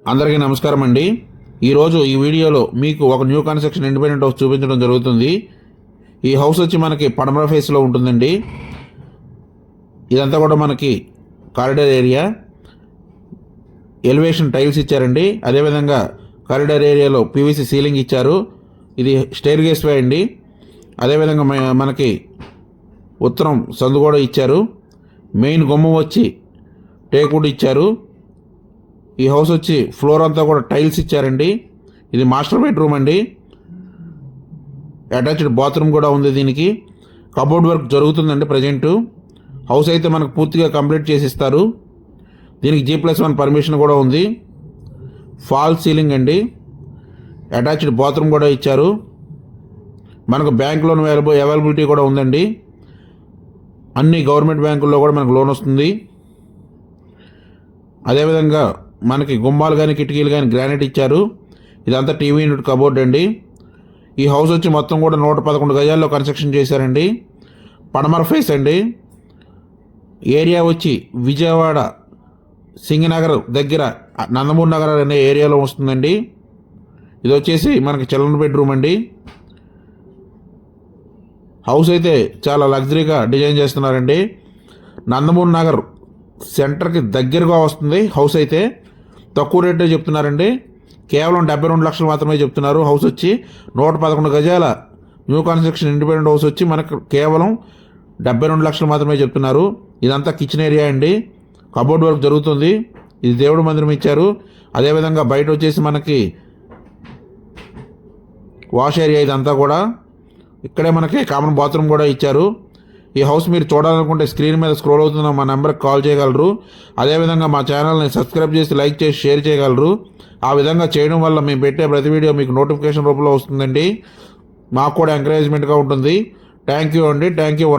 అందరికీ నమస్కారం అండి. ఈరోజు ఈ వీడియోలో మీకు ఒక న్యూ కన్స్ట్రక్షన్ ఇండిపెండెంట్ హౌస్ చూపించడం జరుగుతుంది. ఈ హౌస్ వచ్చి మనకి పడమర ఫేస్లో ఉంటుందండి. ఇదంతా కూడా మనకి కారిడార్ ఏరియా, ఎలివేషన్ టైల్స్ ఇచ్చారండి. అదేవిధంగా కారిడార్ ఏరియాలో పీవీసీ సీలింగ్ ఇచ్చారు. ఇది స్టైర్ గేస్ వే అండి. అదేవిధంగా మనకి ఉత్తరం సందు కూడా ఇచ్చారు. మెయిన్ గుమ్మం వచ్చి టేకుడ్ ఇచ్చారు. ఈ హౌస్ వచ్చి ఫ్లోర్ అంతా కూడా టైల్స్ ఇచ్చారండి. ఇది మాస్టర్ బెడ్రూమ్ అండి. అటాచ్డ్ బాత్రూమ్ కూడా ఉంది. దీనికి కబోర్డ్ వర్క్ జరుగుతుందండి. ప్రజెంటు హౌస్ అయితే మనకు పూర్తిగా కంప్లీట్ చేసిస్తారు. దీనికి G+1 పర్మిషన్ కూడా ఉంది. ఫాల్ సీలింగ్ అండి. అటాచ్డ్ బాత్రూమ్ కూడా ఇచ్చారు. మనకు బ్యాంక్ లోన్ అవైలబిలిటీ కూడా ఉందండి. అన్ని గవర్నమెంట్ బ్యాంకుల్లో కూడా మనకు లోన్ వస్తుంది. అదేవిధంగా మనకి గుమ్మాలు కానీ కిటికీలు కానీ గ్రానైట్ ఇచ్చారు. ఇదంతా టీవీ యూనిట్ కబోర్డ్ అండి. ఈ హౌస్ వచ్చి మొత్తం కూడా 111 గజాల్లో కన్స్ట్రక్షన్ చేశారండి. పడమర ఫేస్ అండి. ఏరియా వచ్చి విజయవాడ సింగనగర్ దగ్గర నందమూరి నగర్ అనే ఏరియాలో వస్తుందండి. ఇది వచ్చేసి మనకి చిల్డ్రన్ బెడ్రూమ్ అండి. హౌస్ అయితే చాలా లగ్జరీగా డిజైన్ చేస్తున్నారండి. నందమూరి నగర్ సెంటర్కి దగ్గరగా వస్తుంది. హౌస్ అయితే తక్కువ రేటే చెప్తున్నారండి. కేవలం 72 లక్షలు మాత్రమే చెప్తున్నారు. హౌస్ వచ్చి 111 గజాల న్యూ కన్స్ట్రక్షన్ ఇండిపెండెంట్ హౌస్ వచ్చి మనకు కేవలం 72 లక్షలు మాత్రమే చెప్తున్నారు. ఇదంతా కిచెన్ ఏరియా అండి. కబోర్డ్ వర్క్ జరుగుతుంది. ఇది దేవుడి మందిరం ఇచ్చారు. అదేవిధంగా బయట వచ్చేసి మనకి వాష్ ఏరియా ఇదంతా కూడా. ఇక్కడే మనకి కామన్ బాత్రూమ్ కూడా ఇచ్చారు. ఈ హౌస్ మీరు చూడాలనుకుంటే స్క్రీన్ మీద స్క్రోల్ అవుతున్న మా నెంబర్కి కాల్ చేయగలరు. అదేవిధంగా మా ఛానల్ని సబ్స్క్రైబ్ చేసి లైక్ చేసి షేర్ చేయగలరు. ఆ విధంగా చేయడం వల్ల మేము పెట్టే ప్రతి వీడియో మీకు నోటిఫికేషన్ రూపంలో వస్తుందండి. మాకు కూడా ఎంకరేజ్మెంట్గా ఉంటుంది. థ్యాంక్ యూ అండి. Thank you.